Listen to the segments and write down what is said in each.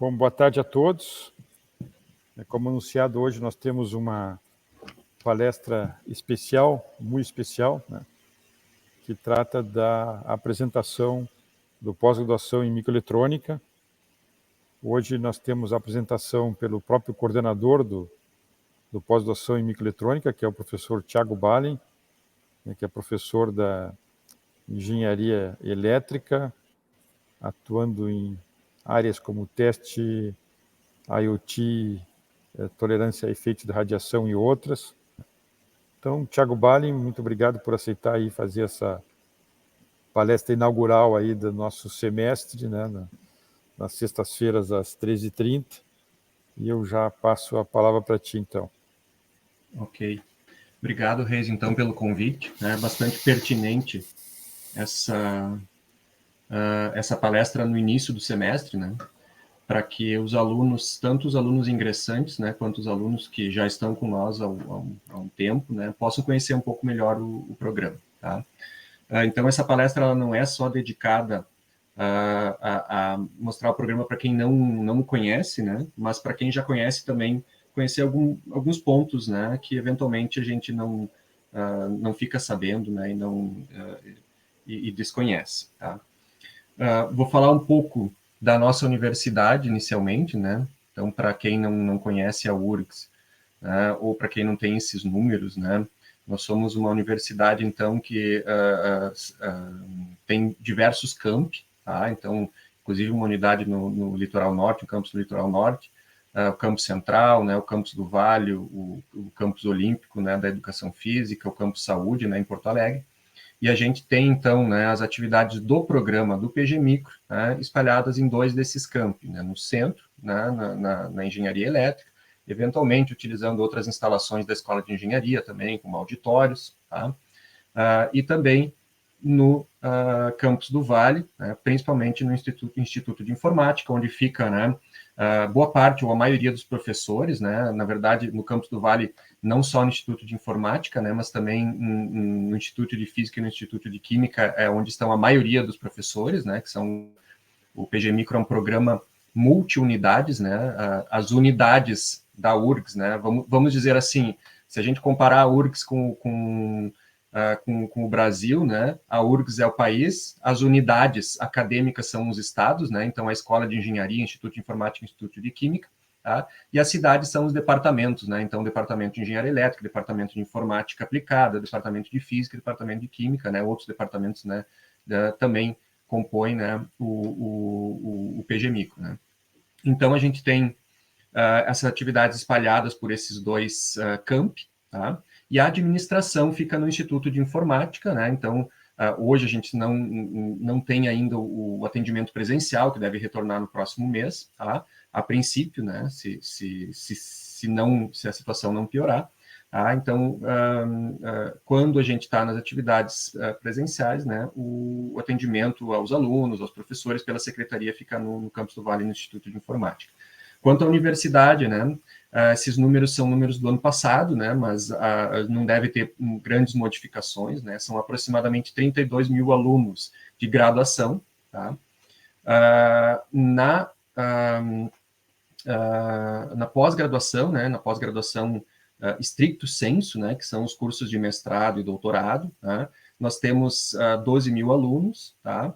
Bom, boa tarde a todos. Como anunciado, hoje nós temos uma palestra especial, muito especial, né, que trata da apresentação do pós-graduação em microeletrônica. Hoje nós temos a apresentação pelo próprio coordenador do pós-graduação em microeletrônica, que é o professor Thiago Balin, né, que é professor da engenharia elétrica, atuando em áreas como teste IoT, tolerância a efeitos de radiação e outras. Então, Thiago Balin, muito obrigado por aceitar aí fazer essa palestra inaugural aí do nosso semestre, né, nas sextas-feiras às 13h30. E eu já passo a palavra para ti, então. Ok. Obrigado, Reis, então, pelo convite. É bastante pertinente essa palestra no início do semestre, né? Para que os alunos, tanto os alunos ingressantes, né, quanto os alunos que já estão com nós há um tempo, né, possam conhecer um pouco melhor o programa, tá? Então, essa palestra ela não é só dedicada a mostrar o programa para quem não conhece, né, mas para quem já conhece também conhecer alguns pontos, né, que eventualmente a gente não fica sabendo, né, e desconhece, tá? Vou falar um pouco da nossa universidade inicialmente, né? Então, para quem não conhece a URGS, ou para quem não tem esses números, né? Nós somos uma universidade, então, que tem diversos campi, tá? Então, inclusive uma unidade no Litoral Norte, o campus do Litoral Norte, o campus central, né? O campus do Vale, o campus olímpico, né? Da educação física, o campus saúde, né? Em Porto Alegre. E a gente tem, então, né, as atividades do programa do PG Micro, né, espalhadas em 2 desses campi, né, no centro, né, na engenharia elétrica, eventualmente utilizando outras instalações da escola de engenharia também, como auditórios, tá? E também no campus do Vale, né, principalmente no Instituto de Informática, onde fica, né, boa parte ou a maioria dos professores, né, na verdade, no campus do Vale, não só no Instituto de Informática, né, mas também no Instituto de Física e no Instituto de Química, onde estão a maioria dos professores, né, que são, o PG Micro é um programa multi-unidades, né, as unidades da URGS, né, vamos dizer assim, se a gente comparar a URGS com o Brasil, né? A URGS é o país, as unidades acadêmicas são os estados, né? Então, a Escola de Engenharia, Instituto de Informática, Instituto de Química, tá? E as cidades são os departamentos, né? Então, Departamento de Engenharia Elétrica, Departamento de Informática Aplicada, Departamento de Física, Departamento de Química, né? Outros departamentos, né? Também compõem, né? O PG Micro, né? Então, a gente tem essas atividades espalhadas por esses 2 campi, tá? E a administração fica no Instituto de Informática, né? Então, hoje a gente não tem ainda o atendimento presencial, que deve retornar no próximo mês, tá? A princípio, né? Se a situação não piorar. Então, quando a gente está nas atividades presenciais, né? O atendimento aos alunos, aos professores, pela secretaria fica no Campus do Vale, no Instituto de Informática. Quanto à universidade, né? Esses números são números do ano passado, né, mas não deve ter grandes modificações, né, são aproximadamente 32 mil alunos de graduação, tá? Na pós-graduação, né, na pós-graduação stricto sensu, né, que são os cursos de mestrado e doutorado, tá? Nós temos 12 mil alunos, tá?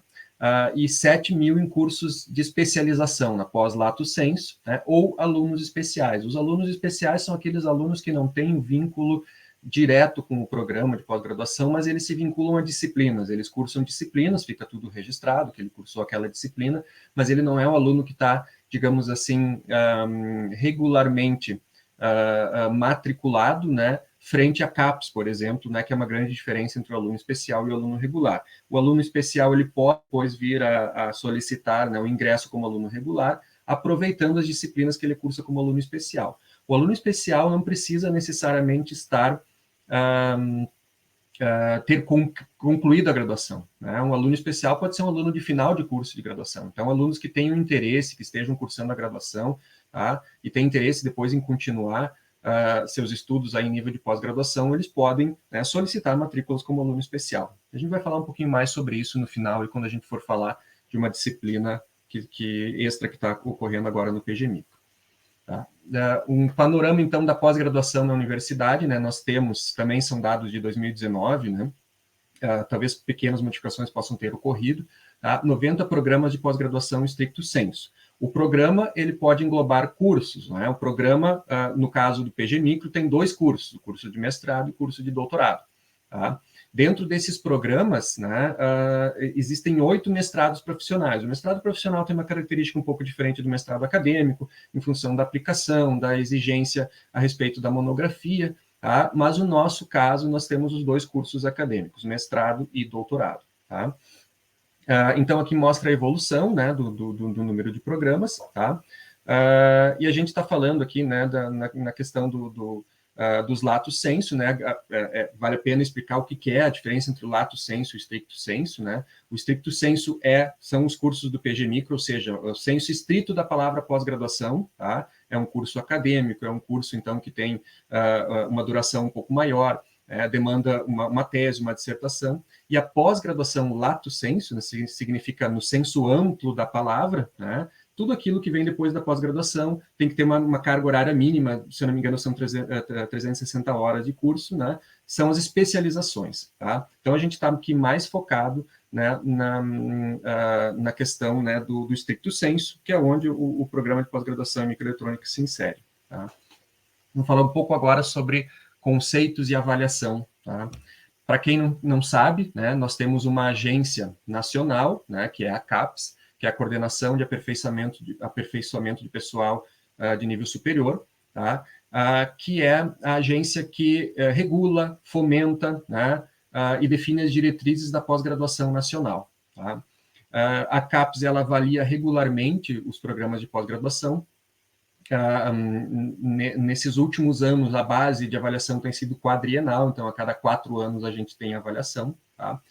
E 7 mil em cursos de especialização, na pós-lato sensu, né, ou alunos especiais. Os alunos especiais são aqueles alunos que não têm vínculo direto com o programa de pós-graduação, mas eles se vinculam a disciplinas, eles cursam disciplinas, fica tudo registrado, que ele cursou aquela disciplina, mas ele não é um aluno que está, digamos assim, regularmente matriculado, né, frente a CAPES, por exemplo, né, que é uma grande diferença entre o aluno especial e o aluno regular. O aluno especial ele pode depois vir a solicitar, né, o ingresso como aluno regular, aproveitando as disciplinas que ele cursa como aluno especial. O aluno especial não precisa necessariamente estar ter concluído a graduação, né? Um aluno especial pode ser um aluno de final de curso de graduação. Então, alunos que tenham interesse, que estejam cursando a graduação, tá? E têm interesse depois em continuar seus estudos aí em nível de pós-graduação, eles podem, né, solicitar matrículas como aluno especial. A gente vai falar um pouquinho mais sobre isso no final e quando a gente for falar de uma disciplina extra que está ocorrendo agora no PG Micro. Tá? Um panorama, então, da pós-graduação na universidade, né? Nós temos, também são dados de 2019, né? Talvez pequenas modificações possam ter ocorrido, tá? 90 programas de pós-graduação stricto sensu. O programa, ele pode englobar cursos, né? O programa, no caso do PG Micro, tem 2 cursos, o curso de mestrado e o curso de doutorado, tá? Dentro desses programas, né, existem 8 mestrados profissionais. O mestrado profissional tem uma característica um pouco diferente do mestrado acadêmico, em função da aplicação, da exigência a respeito da monografia, tá? Mas no nosso caso, nós temos os 2 cursos acadêmicos, mestrado e doutorado. Tá? Então, aqui mostra a evolução, né, do número de programas. Tá? E a gente está falando aqui, né, na questão dos lato sensu, né? Vale a pena explicar o que é a diferença entre o lato sensu e o stricto sensu, né? O stricto sensu são os cursos do PG Micro, ou seja, o senso estrito da palavra pós-graduação, tá? É um curso acadêmico, é um curso, então, que tem uma duração um pouco maior, demanda uma tese, uma dissertação, e a pós-graduação lato sensu, né, significa no senso amplo da palavra, né? Tudo aquilo que vem depois da pós-graduação tem que ter uma carga horária mínima, se eu não me engano, são 360 horas de curso, né? São as especializações, tá? Então, a gente está aqui mais focado, né, na questão, né, do stricto sensu, que é onde o programa de pós-graduação em microeletrônica se insere, tá? Vamos falar um pouco agora sobre conceitos e avaliação, tá? Para quem não sabe, né, nós temos uma agência nacional, né, que é a CAPES, que é a Coordenação de Aperfeiçoamento de Pessoal de Nível Superior, tá? Que é a agência que regula, fomenta, né, e define as diretrizes da pós-graduação nacional. Tá? A CAPES ela avalia regularmente os programas de pós-graduação. Nesses últimos anos, a base de avaliação tem sido quadrienal, então a cada 4 anos a gente tem avaliação. Tá?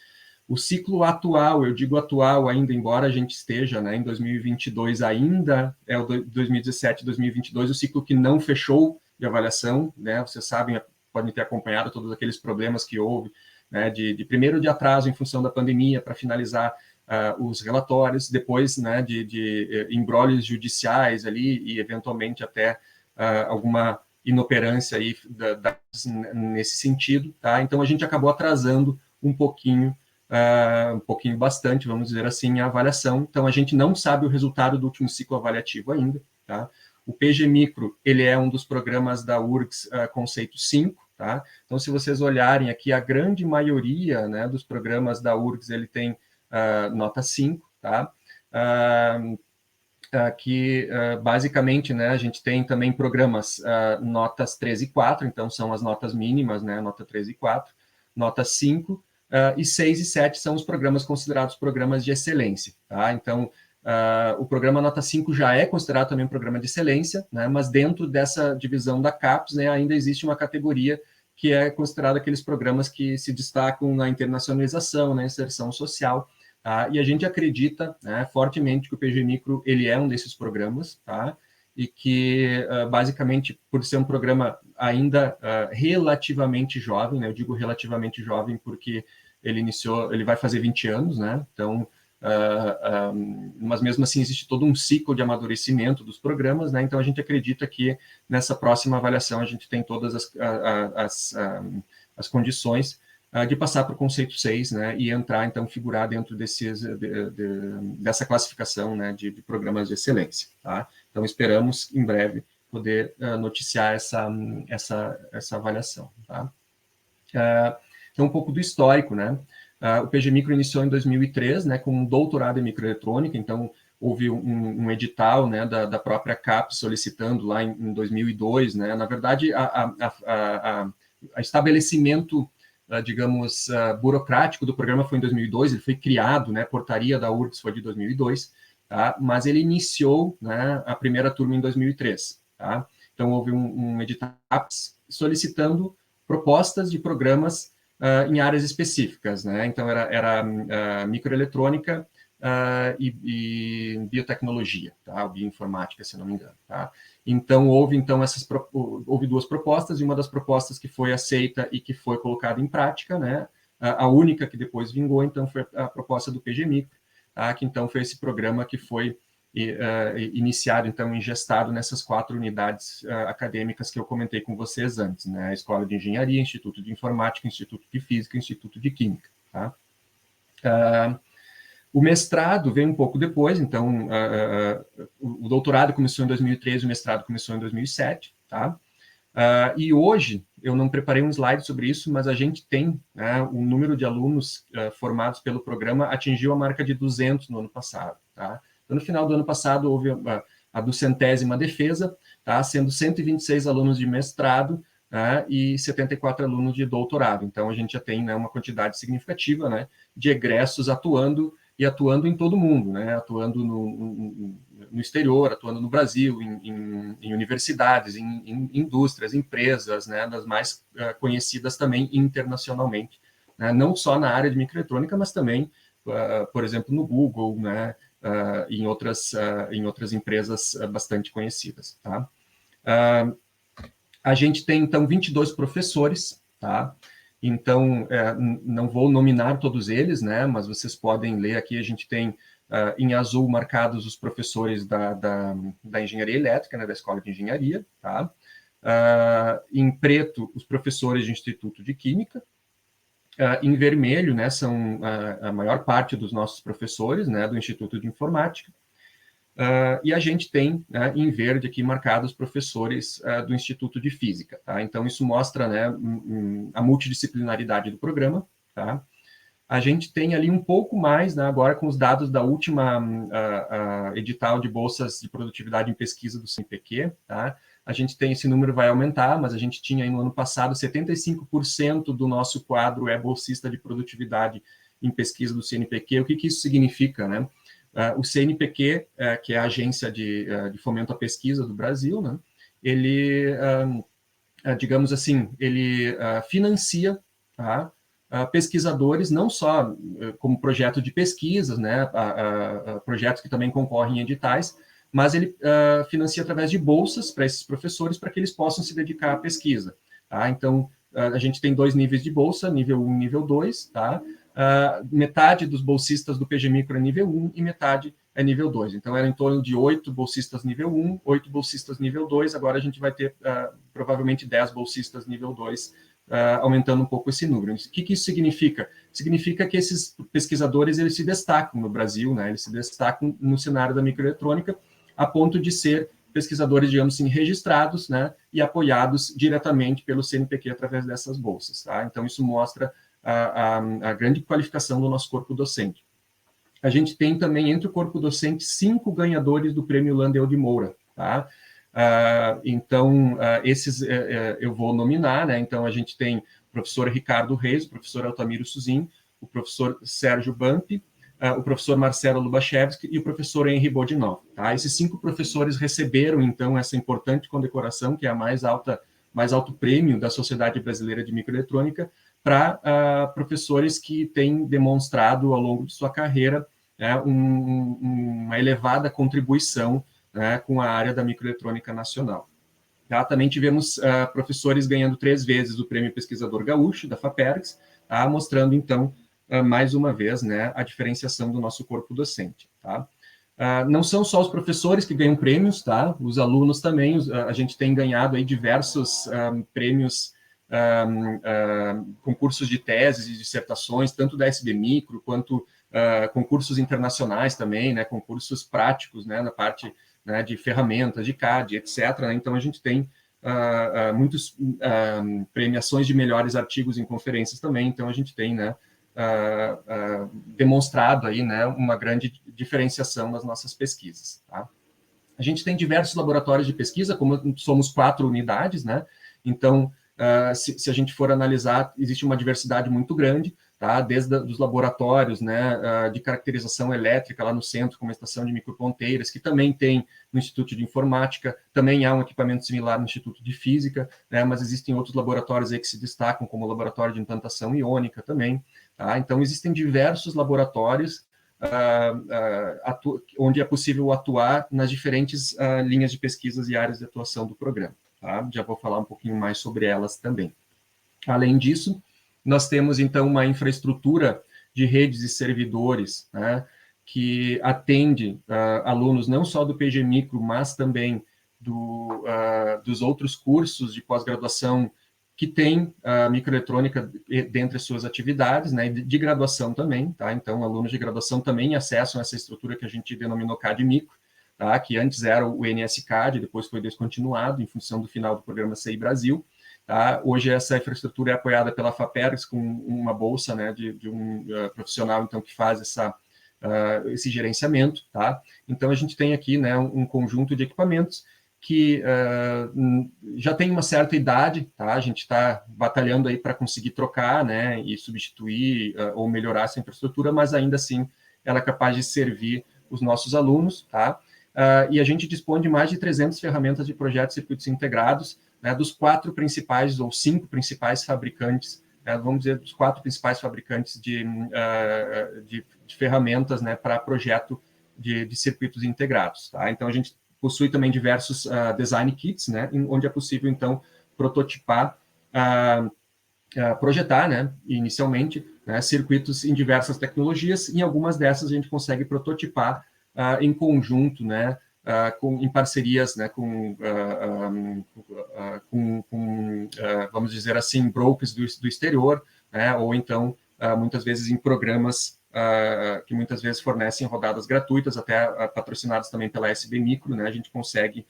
O ciclo atual, eu digo atual ainda, embora a gente esteja, né, em 2022 ainda, é o 2017, 2022, o ciclo que não fechou de avaliação, né, vocês sabem, podem ter acompanhado todos aqueles problemas que houve, né, primeiro de atraso em função da pandemia para finalizar os relatórios, depois, né, de embrólios judiciais ali e eventualmente até alguma inoperância aí nesse sentido, tá? Então a gente acabou atrasando um pouquinho bastante, vamos dizer assim, a avaliação. Então, a gente não sabe o resultado do último ciclo avaliativo ainda. Tá? O PG Micro, ele é um dos programas da URGS Conceito 5. Tá? Então, se vocês olharem aqui, a grande maioria, né, dos programas da URGS, ele tem nota 5. Tá? Que, basicamente, né, a gente tem também programas notas 3 e 4, então são as notas mínimas, né, nota 3 e 4, nota 5, e 6 e 7 são os programas considerados programas de excelência. Tá? Então, o programa nota 5 já é considerado também um programa de excelência, né? Mas dentro dessa divisão da CAPES, né, ainda existe uma categoria que é considerada aqueles programas que se destacam na internacionalização, na inserção social. Tá? E a gente acredita, né, fortemente que o PG Micro ele é um desses programas, tá? E que, basicamente, por ser um programa ainda relativamente jovem, né, eu digo relativamente jovem porque ele vai fazer 20 anos, né, então, mas mesmo assim existe todo um ciclo de amadurecimento dos programas, né, então a gente acredita que nessa próxima avaliação a gente tem todas as condições de passar para o conceito 6, né, e entrar, então, figurar dentro dessa classificação, né, de programas de excelência, tá? Então, esperamos, em breve, poder noticiar essa avaliação. Tá? Então, um pouco do histórico, né? O PG Micro iniciou em 2003, né, com um doutorado em microeletrônica, então houve um edital, né, da própria CAPES solicitando lá em 2002, né? Na verdade, a estabelecimento, digamos, burocrático do programa foi em 2002, ele foi criado, né, portaria da URGS foi de 2002, tá? Mas ele iniciou, né, a primeira turma em 2003. Tá? Então, houve um edital solicitando propostas de programas em áreas específicas. Né? Então, era microeletrônica e biotecnologia, tá? Ou bioinformática, se não me engano. Tá? Então, houve 2 propostas, e uma das propostas que foi aceita e que foi colocada em prática, né? A única que depois vingou, então, foi a proposta do PG Micro, tá? Que então foi esse programa que foi iniciado, então, ingestado nessas 4 unidades acadêmicas que eu comentei com vocês antes, né? A Escola de Engenharia, Instituto de Informática, Instituto de Física, Instituto de Química, tá? O mestrado veio um pouco depois, então, o doutorado começou em 2013, o mestrado começou em 2007, tá? E hoje, eu não preparei um slide sobre isso, mas a gente tem, né, o número de alunos formados pelo programa atingiu a marca de 200 no ano passado, tá? Então, no final do ano passado, houve a 200ª defesa, tá? Sendo 126 alunos de mestrado, né, e 74 alunos de doutorado. Então, a gente já tem, né, uma quantidade significativa, né, de egressos atuando em todo o mundo, né? Atuando no exterior, atuando no Brasil, em universidades, em indústrias, empresas, né? Das mais conhecidas também internacionalmente, né? Não só na área de microeletrônica, mas também, por exemplo, no Google, né? Em outras empresas bastante conhecidas, tá? A gente tem, então, 22 professores, tá? Então, não vou nominar todos eles, né? Mas vocês podem ler aqui, a gente tem em azul marcados os professores da Engenharia Elétrica, né? Da Escola de Engenharia, tá? Em preto, os professores de Instituto de Química. Em vermelho, né? São a maior parte dos nossos professores, né? Do Instituto de Informática. E a gente tem, né, em verde aqui marcados os professores do Instituto de Física, tá? Então, isso mostra, né, a multidisciplinaridade do programa, tá? A gente tem ali um pouco mais, né, agora com os dados da última edital de bolsas de produtividade em pesquisa do CNPq, tá? A gente tem, esse número vai aumentar, mas a gente tinha aí no ano passado 75% do nosso quadro é bolsista de produtividade em pesquisa do CNPq. O que isso significa, né? O CNPq, que é a agência de fomento à pesquisa do Brasil, né, ele, digamos assim, ele financia, tá, pesquisadores, não só como projeto de pesquisas, né, projetos que também concorrem em editais, mas ele financia através de bolsas para esses professores, para que eles possam se dedicar à pesquisa. Tá? Então, a gente tem 2 níveis de bolsa, nível 1 e nível 2, tá? Metade dos bolsistas do PG Micro é nível 1 e metade é nível 2. Então, era em torno de 8 bolsistas nível 1, 8 bolsistas nível 2. Agora a gente vai ter provavelmente 10 bolsistas nível 2, aumentando um pouco esse número. O que isso significa? Significa que esses pesquisadores eles se destacam no Brasil, né? Eles se destacam no cenário da microeletrônica, a ponto de ser pesquisadores, digamos assim, registrados, né? E apoiados diretamente pelo CNPq através dessas bolsas. Tá? Então, isso mostra a grande qualificação do nosso corpo docente. A gente tem também, entre o corpo docente, 5 ganhadores do Prêmio Landel de Moura, tá? Então, esses eu vou nominar, né? Então, a gente tem o professor Ricardo Reis, o professor Altamiro Suzin, o professor Sérgio Bampi, o professor Marcelo Lubachevski e o professor Henri Bodinov, tá? Esses 5 professores receberam, então, essa importante condecoração, que é a mais alto prêmio da Sociedade Brasileira de Microeletrônica, para professores que têm demonstrado ao longo de sua carreira, né, uma elevada contribuição, né, com a área da microeletrônica nacional. Tá? Também tivemos professores ganhando 3 vezes o Prêmio Pesquisador Gaúcho, da FAPERGS, tá? Mostrando, então, mais uma vez, né, a diferenciação do nosso corpo docente. Tá? Não são só os professores que ganham prêmios, tá? Os alunos também, a gente tem ganhado aí diversos prêmios, concursos de teses e dissertações, tanto da SB Micro, quanto concursos internacionais também, né, concursos práticos, né, na parte, né, de ferramentas, de CAD, etc. Né? Então, a gente tem muitas premiações de melhores artigos em conferências também, então a gente tem, né, demonstrado aí, né, uma grande diferenciação nas nossas pesquisas. Tá? A gente tem diversos laboratórios de pesquisa, como somos 4 unidades, né? Então, se a gente for analisar, existe uma diversidade muito grande, tá? Desde os laboratórios, né, de caracterização elétrica lá no centro, como a estação de microponteiras, que também tem no Instituto de Informática, também há um equipamento similar no Instituto de Física, né, mas existem outros laboratórios aí que se destacam, como o laboratório de implantação iônica também. Tá? Então, existem diversos laboratórios onde é possível atuar nas diferentes linhas de pesquisas e áreas de atuação do programa. Tá? Já vou falar um pouquinho mais sobre elas também. Além disso, nós temos, então, uma infraestrutura de redes e servidores, né, que atende alunos não só do PG Micro, mas também dos outros cursos de pós-graduação que tem a microeletrônica dentre as suas atividades, né, de graduação também, tá? Então, alunos de graduação também acessam essa estrutura que a gente denominou CAD Micro, tá? Que antes era o NS-CAD, depois foi descontinuado em função do final do programa CI Brasil. Tá? Hoje essa infraestrutura é apoiada pela FAPERGS com uma bolsa, né, de um profissional então, que faz esse gerenciamento. Tá? Então, a gente tem aqui, né, um conjunto de equipamentos que já tem uma certa idade, tá? A gente está batalhando aí para conseguir trocar, né, e substituir ou melhorar essa infraestrutura, mas ainda assim ela é capaz de servir os nossos alunos. Tá? E a gente dispõe de mais de 300 ferramentas de projetos e circuitos integrados, né, dos 4 principais ou 5 principais fabricantes, né, vamos dizer, dos 4 principais fabricantes de ferramentas, né, para projeto de circuitos integrados. Tá? Então, a gente possui também diversos design kits, né, onde é possível, então, prototipar, projetar, né, inicialmente, né, circuitos em diversas tecnologias, e em algumas dessas a gente consegue prototipar em conjunto, né, em parcerias, né, vamos dizer assim, brokers do exterior, né, ou então, muitas vezes, em programas que muitas vezes fornecem rodadas gratuitas, até patrocinadas também pela SB Micro, né, a gente consegue,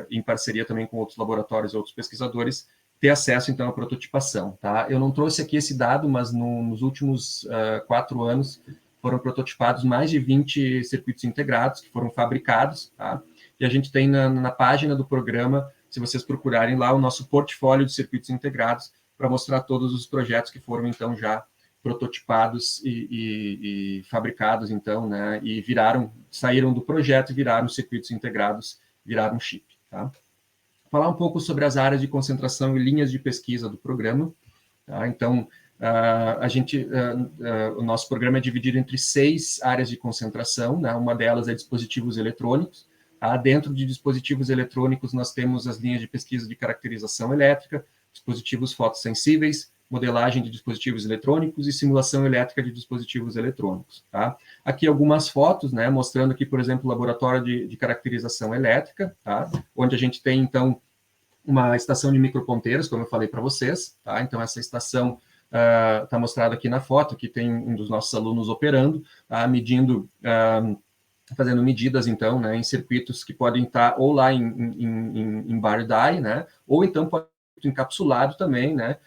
em parceria também com outros laboratórios e outros pesquisadores, ter acesso, então, à prototipação. Tá? Eu não trouxe aqui esse dado, mas nos últimos 4 anos, foram prototipados mais de 20 circuitos integrados que foram fabricados, tá? E a gente tem na página do programa, se vocês procurarem lá, o nosso portfólio de circuitos integrados para mostrar todos os projetos que foram, então, já prototipados e fabricados, então, né? E saíram do projeto e viraram circuitos integrados, viraram chip, tá? Falar um pouco sobre as áreas de concentração e linhas de pesquisa do programa, tá? Então, o nosso programa é dividido entre 6 áreas de concentração, né? Uma delas é dispositivos eletrônicos. Tá? Dentro de dispositivos eletrônicos, nós temos as linhas de pesquisa de caracterização elétrica, dispositivos fotossensíveis, modelagem de dispositivos eletrônicos e simulação elétrica de dispositivos eletrônicos. Tá? Aqui algumas fotos, né, mostrando aqui, por exemplo, o laboratório de caracterização elétrica, tá? Onde a gente tem, então, uma estação de microponteiros, como eu falei para vocês. Tá? Então, essa estação está mostrado aqui na foto, que tem um dos nossos alunos operando, tá? Fazendo medidas, então, né, em circuitos que podem estar ou lá em bar die, né, ou então pode estar encapsulado também, né,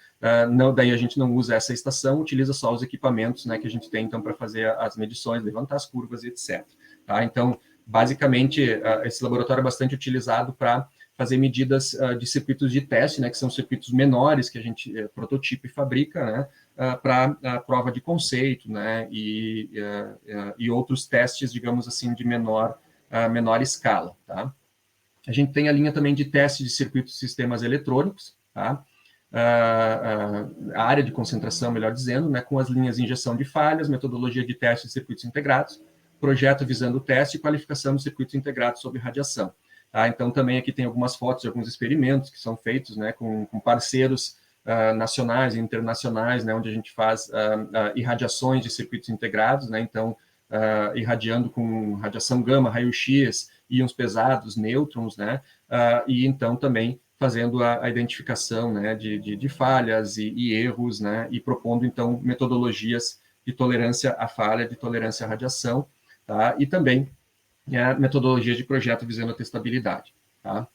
daí a gente não usa essa estação, utiliza só os equipamentos, né, que a gente tem, então, para fazer as medições, levantar as curvas, etc. Tá? Então, basicamente, esse laboratório é bastante utilizado para fazer medidas de circuitos de teste, né, que são circuitos menores que a gente prototipa e fabrica, né, para a prova de conceito, né, e outros testes, digamos assim, de menor escala. Tá? A gente tem a linha também de teste de circuitos e sistemas eletrônicos, tá? A área de concentração, melhor dizendo, né, com as linhas de injeção de falhas, metodologia de teste de circuitos integrados, projeto visando o teste e qualificação de circuitos integrados sob radiação. Tá? Então, também aqui tem algumas fotos de alguns experimentos que são feitos, né, com parceiros nacionais e internacionais, né, onde a gente faz irradiações de circuitos integrados, né, então, irradiando com radiação gama, raio-x, íons pesados, nêutrons, né, e então também fazendo a identificação, né, de falhas e erros, né, e propondo, então, metodologias de tolerância à falha, de tolerância à radiação, tá? E também metodologias de projeto visando a testabilidade. Tá?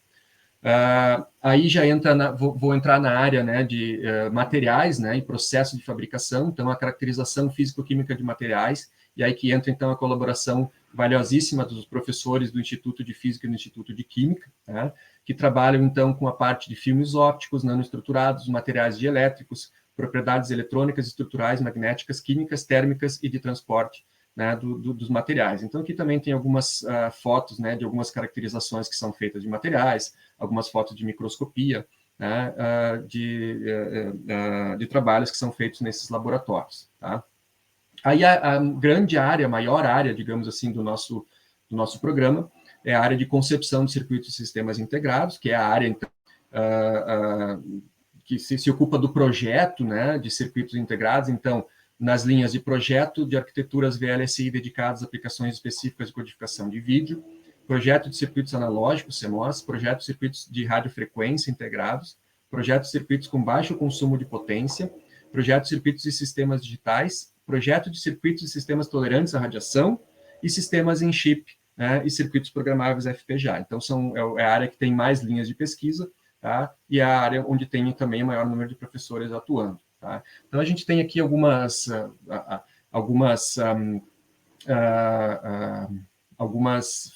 Aí já entra, vou entrar na área, né, de materiais, né, e processo de fabricação, então a caracterização físico-química de materiais, e aí que entra então a colaboração valiosíssima dos professores do Instituto de Física e do Instituto de Química, né, que trabalham então com a parte de filmes ópticos, nanoestruturados, materiais dielétricos, propriedades eletrônicas, estruturais, magnéticas, químicas, térmicas e de transporte, né, dos materiais. Então, aqui também tem algumas fotos, né, de algumas caracterizações que são feitas de materiais, algumas fotos de microscopia, né, de trabalhos que são feitos nesses laboratórios. Tá? Aí a grande área, a maior área, digamos assim, do nosso programa é a área de concepção de circuitos e sistemas integrados, que é a área, então, que se ocupa do projeto, né, de circuitos integrados. Então, nas linhas de projeto de arquiteturas VLSI dedicadas a aplicações específicas de codificação de vídeo, projeto de circuitos analógicos, CMOS, projeto de circuitos de radiofrequência integrados, projeto de circuitos com baixo consumo de potência, projeto de circuitos e sistemas digitais, projeto de circuitos e sistemas tolerantes à radiação e sistemas em chip, né, e circuitos programáveis FPGA. Então, é a área que tem mais linhas de pesquisa, tá? E a área onde tem também o maior número de professores atuando. Tá? Então, a gente tem aqui algumas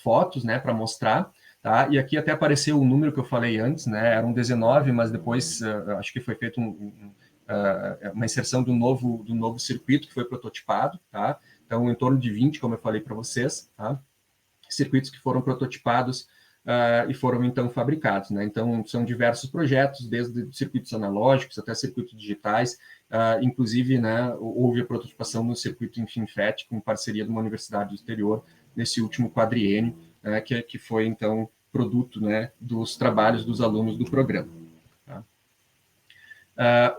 fotos, né, para mostrar, tá? E aqui até apareceu o número que eu falei antes, né? Eram 19, mas depois acho que foi feito uma inserção do novo circuito que foi prototipado, tá? Então, em torno de 20, como eu falei para vocês, tá? Circuitos que foram prototipados e foram, então, fabricados, né? Então, são diversos projetos, desde circuitos analógicos até circuitos digitais, inclusive, né, houve a prototipação no circuito em FinFET, com parceria de uma universidade do exterior, nesse último quadriênio, né, que foi, então, produto, né, dos trabalhos dos alunos do programa. Tá?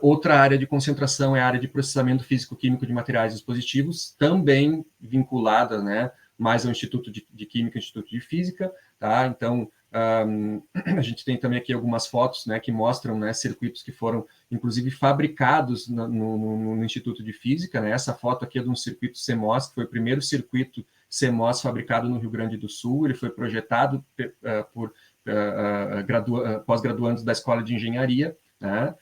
Outra área de concentração é a área de processamento físico-químico de materiais e dispositivos, também vinculada, né, mais ao Instituto de Química e Instituto de Física, tá? Então, a gente tem também aqui algumas fotos, né, que mostram, né, circuitos que foram, inclusive, fabricados no Instituto de Física, né? Essa foto aqui é de um circuito CMOS, que foi o primeiro circuito CMOS fabricado no Rio Grande do Sul. Ele foi projetado por pós-graduandos da Escola de Engenharia, né?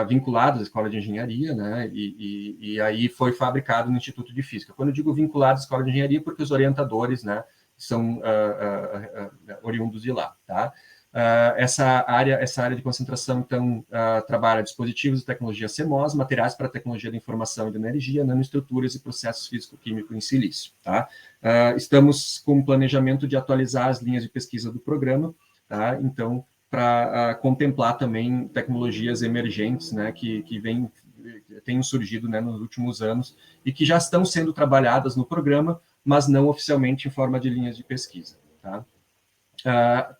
Vinculados à Escola de Engenharia, né? E aí foi fabricado no Instituto de Física. Quando eu digo vinculados à Escola de Engenharia, porque os orientadores, né, são oriundos de lá, tá? Essa área de concentração, então, trabalha dispositivos e tecnologia CMOS, materiais para tecnologia da informação e da energia, nanoestruturas e processos físico-químicos em silício, tá? Estamos com o planejamento de atualizar as linhas de pesquisa do programa, tá? Então, para contemplar também tecnologias emergentes, né, que têm surgido, né, nos últimos anos e que já estão sendo trabalhadas no programa, mas não oficialmente em forma de linhas de pesquisa. Tá?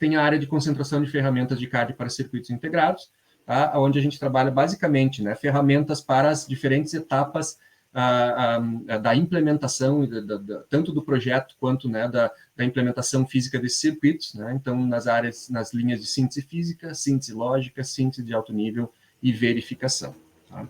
Tem a área de concentração de ferramentas de CAD para circuitos integrados, tá? Onde a gente trabalha basicamente, né, ferramentas para as diferentes etapas da implementação, tanto do projeto quanto, né, da implementação física desses circuitos, né? Então, nas linhas de síntese física, síntese lógica, síntese de alto nível e verificação. Tá?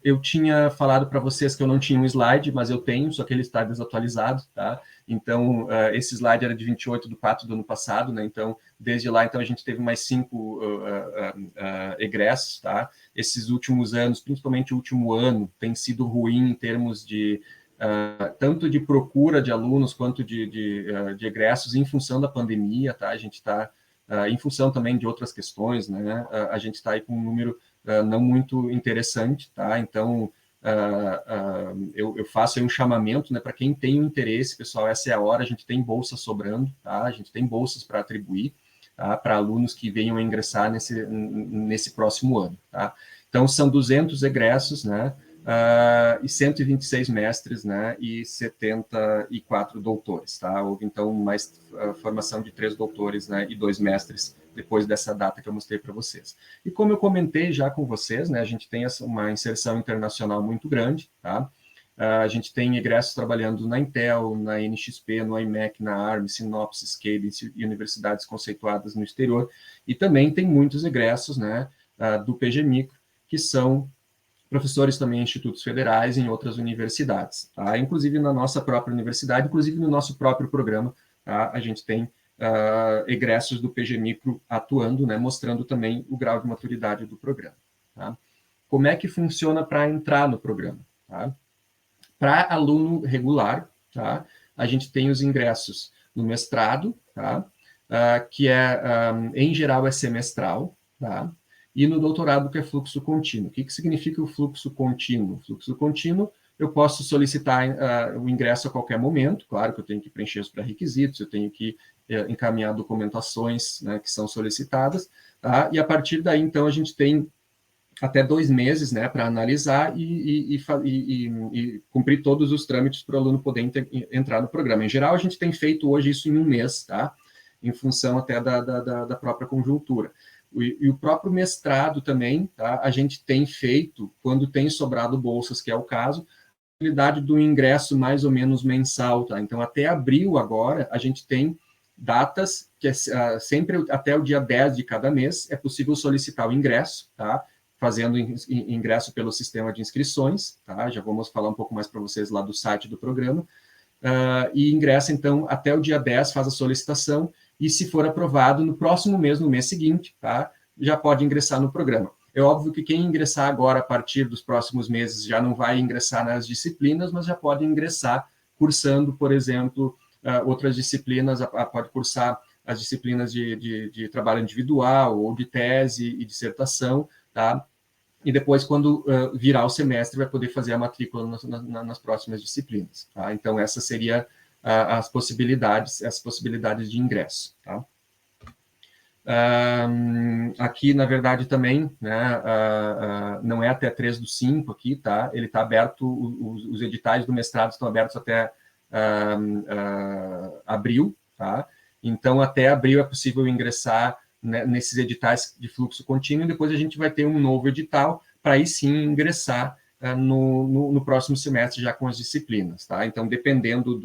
Eu tinha falado para vocês que eu não tinha um slide, mas eu tenho, só que ele está desatualizado, tá? Então, esse slide era de 28/4 do ano passado, né? Então, desde lá, então, a gente teve mais 5 egressos, tá? Esses últimos anos, principalmente o último ano, tem sido ruim em termos de tanto de procura de alunos quanto de egressos em função da pandemia, tá? A gente está, em função também de outras questões, né? A gente está aí com um número não muito interessante, tá? Então, eu faço aí um chamamento, né, para quem tem um interesse, pessoal, essa é a hora, a gente tem bolsas sobrando, tá? A gente tem bolsas para atribuir, tá? Para alunos que venham a ingressar nesse próximo ano, tá? Então, são 200 egressos, né? E 126 mestres, né, e 74 doutores, tá? Houve, então, mais formação de 3 doutores, né, e 2 mestres depois dessa data que eu mostrei para vocês. E como eu comentei já com vocês, né, a gente tem uma inserção internacional muito grande, tá? A gente tem egressos trabalhando na Intel, na NXP, no IMEC, na ARM, Synopsys, Cadence e universidades conceituadas no exterior. E também tem muitos egressos, né, do PG Micro, que são professores também em institutos federais e em outras universidades, tá? Inclusive na nossa própria universidade, inclusive no nosso próprio programa, tá? A gente tem egressos do PG Micro atuando, né, mostrando também o grau de maturidade do programa. Tá? Como é que funciona para entrar no programa? Tá? Para aluno regular, tá? A gente tem os ingressos no mestrado, tá? Que em geral é semestral, tá? E no doutorado, que é fluxo contínuo. O que significa o fluxo contínuo? Fluxo contínuo, eu posso solicitar o ingresso a qualquer momento, claro que eu tenho que preencher os pré-requisitos, eu tenho que encaminhar documentações, né, que são solicitadas, tá? E a partir daí, então, a gente tem até 2 meses, né, para analisar e cumprir todos os trâmites para o aluno poder entrar no programa. Em geral, a gente tem feito hoje isso em 1 mês, tá? Em função até da própria conjuntura. E o próprio mestrado também, tá? A gente tem feito, quando tem sobrado bolsas, que é o caso, a possibilidade do ingresso mais ou menos mensal, tá? Então, até abril agora, a gente tem datas, que é sempre até o dia 10 de cada mês, é possível solicitar o ingresso, tá? Fazendo ingresso pelo sistema de inscrições, tá? Já vamos falar um pouco mais para vocês lá do site do programa. E ingressa, então, até o dia 10, faz a solicitação, e se for aprovado, no próximo mês, no mês seguinte, tá, já pode ingressar no programa. É óbvio que quem ingressar agora, a partir dos próximos meses, já não vai ingressar nas disciplinas, mas já pode ingressar cursando, por exemplo, outras disciplinas, pode cursar as disciplinas de trabalho individual, ou de tese e dissertação, tá? E depois, quando virar o semestre, vai poder fazer a matrícula nas próximas disciplinas. Tá? Então, essas seriam as possibilidades de ingresso. Tá? Aqui, na verdade, também, né, não é até 3/5 aqui, tá? Ele está aberto, os editais do mestrado estão abertos até abril, tá? Então, até abril é possível ingressar, né, nesses editais de fluxo contínuo, e depois a gente vai ter um novo edital para aí sim ingressar no próximo semestre já com as disciplinas, tá? Então, dependendo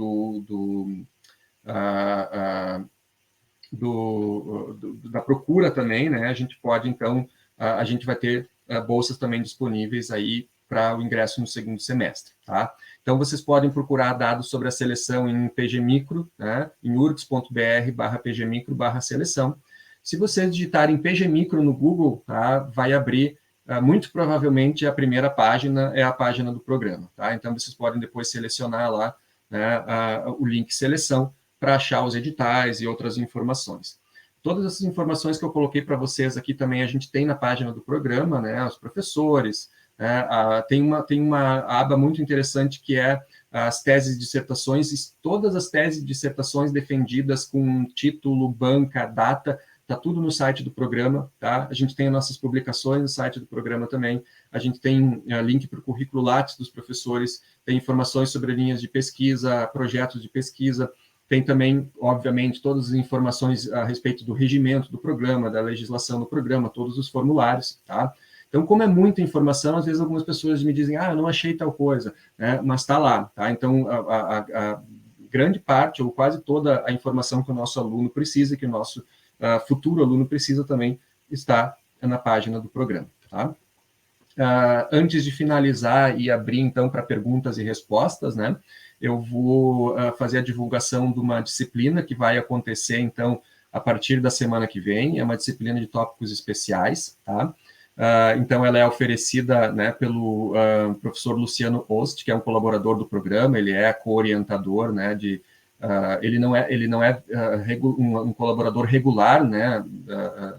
da procura também, né, a gente pode, então, a gente vai ter bolsas também disponíveis aí para o ingresso no segundo semestre, tá? Então, vocês podem procurar dados sobre a seleção em PGMicro, né, em urgs.br/pgmicro/seleção. Se vocês digitarem PGMicro no Google, tá, vai abrir, muito provavelmente, a primeira página é a página do programa, tá? Então, vocês podem depois selecionar lá, né, o link seleção para achar os editais e outras informações. Todas essas informações que eu coloquei para vocês aqui também a gente tem na página do programa, né, os professores, né, tem uma aba muito interessante que é as teses e dissertações, todas as teses e dissertações defendidas com título, banca, data, está tudo no site do programa, tá? A gente tem as nossas publicações no site do programa também, a gente tem link para o currículo Lattes dos professores, tem informações sobre linhas de pesquisa, projetos de pesquisa, tem também, obviamente, todas as informações a respeito do regimento do programa, da legislação do programa, todos os formulários, tá? Então, como é muita informação, às vezes algumas pessoas me dizem, eu não achei tal coisa, né? Mas está lá, tá? Então, a grande parte, ou quase toda a informação que o nosso aluno precisa, que o nosso futuro aluno precisa também, está na página do programa, tá? Antes de finalizar e abrir, então, para perguntas e respostas, né, eu vou fazer a divulgação de uma disciplina que vai acontecer, então, a partir da semana que vem, é uma disciplina de tópicos especiais, tá? Então, ela é oferecida, né, pelo professor Luciano Ost, que é um colaborador do programa, ele é co-orientador, né, ele não é um colaborador regular, né,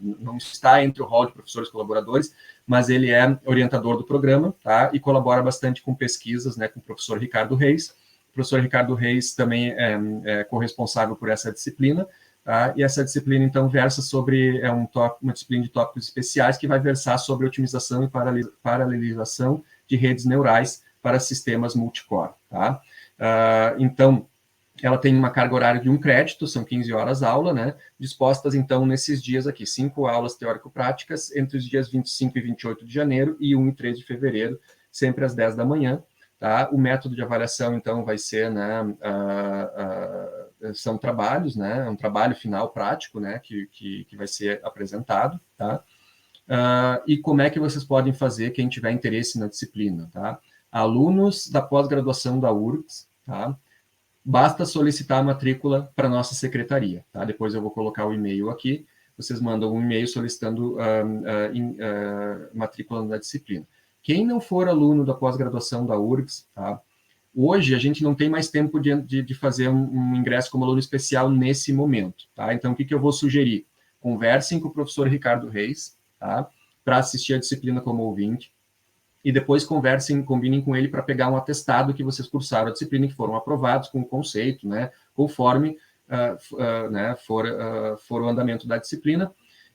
não está entre o hall de professores colaboradores, mas ele é orientador do programa, tá, e colabora bastante com pesquisas, né, com o professor Ricardo Reis. O professor Ricardo Reis também é corresponsável por essa disciplina, tá, e essa disciplina, então, versa sobre, uma disciplina de tópicos especiais que vai versar sobre otimização e paralelização de redes neurais para sistemas multicore, tá. Então, ela tem uma carga horária de 1 crédito, são 15 horas aula, né, dispostas, então, nesses dias aqui, 5 aulas teórico-práticas, entre os dias 25 e 28 de janeiro e 1 e 3 de fevereiro, sempre às 10 da manhã, tá? O método de avaliação, então, vai ser, né, são trabalhos, né, um trabalho final prático, né, que vai ser apresentado, tá? E como é que vocês podem fazer, quem tiver interesse na disciplina, tá? Alunos da pós-graduação da URGS, tá? Basta solicitar a matrícula para a nossa secretaria, tá? Depois eu vou colocar o e-mail aqui, vocês mandam um e-mail solicitando matrícula na disciplina. Quem não for aluno da pós-graduação da URGS, tá? Hoje a gente não tem mais tempo de fazer um ingresso como aluno especial nesse momento, tá? Então, o que eu vou sugerir? Conversem com o professor Ricardo Reis, tá? Para assistir a disciplina como ouvinte, e depois combinem com ele para pegar um atestado que vocês cursaram a disciplina e que foram aprovados com o conceito, né, conforme né, for o andamento da disciplina.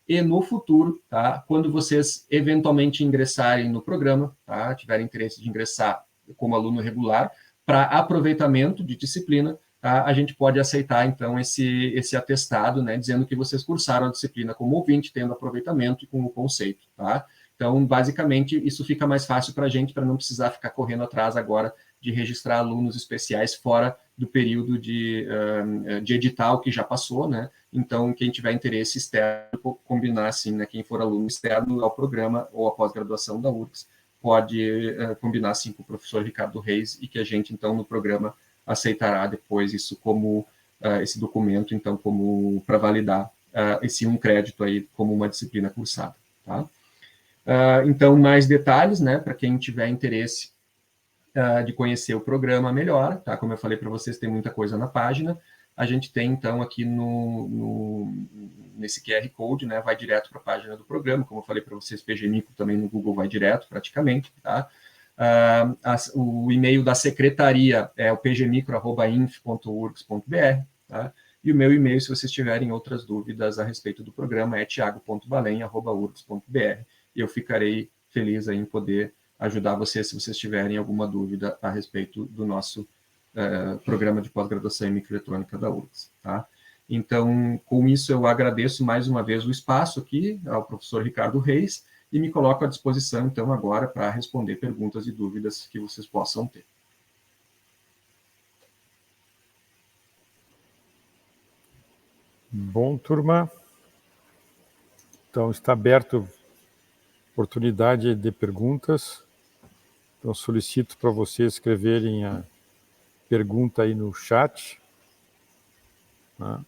E no futuro, tá, quando vocês eventualmente ingressarem no programa, tá, tiverem interesse de ingressar como aluno regular, para aproveitamento de disciplina, a gente pode aceitar, então, esse atestado, né, dizendo que vocês cursaram a disciplina como ouvinte, tendo aproveitamento e com o conceito, tá? Então, basicamente, isso fica mais fácil para a gente, para não precisar ficar correndo atrás agora de registrar alunos especiais fora do período de edital que já passou, né? Então, quem tiver interesse externo, combinar assim, né? Quem for aluno externo ao programa ou à pós-graduação da URGS, pode combinar assim com o professor Ricardo Reis e que a gente, então, no programa aceitará depois isso como esse documento, então, como para validar esse um crédito aí como uma disciplina cursada, tá? Então, mais detalhes, né, para quem tiver interesse de conhecer o programa melhor, tá? Como eu falei para vocês, tem muita coisa na página. A gente tem, então, aqui nesse QR Code, né, vai direto para a página do programa. Como eu falei para vocês, PGMicro também no Google vai direto, praticamente, tá? O e-mail da secretaria é o pgmicro@inf.urgs.br, tá? E o meu e-mail, se vocês tiverem outras dúvidas a respeito do programa, é thiago.balem@urgs.br. E eu ficarei feliz em poder ajudar vocês se vocês tiverem alguma dúvida a respeito do nosso programa de pós-graduação em microeletrônica da URGS, tá? Então, com isso, eu agradeço mais uma vez o espaço aqui ao professor Ricardo Reis e me coloco à disposição, então, agora para responder perguntas e dúvidas que vocês possam ter. Bom, turma. Então, está aberto a oportunidade de perguntas. Então, solicito para vocês escreverem a pergunta aí no chat. Tá?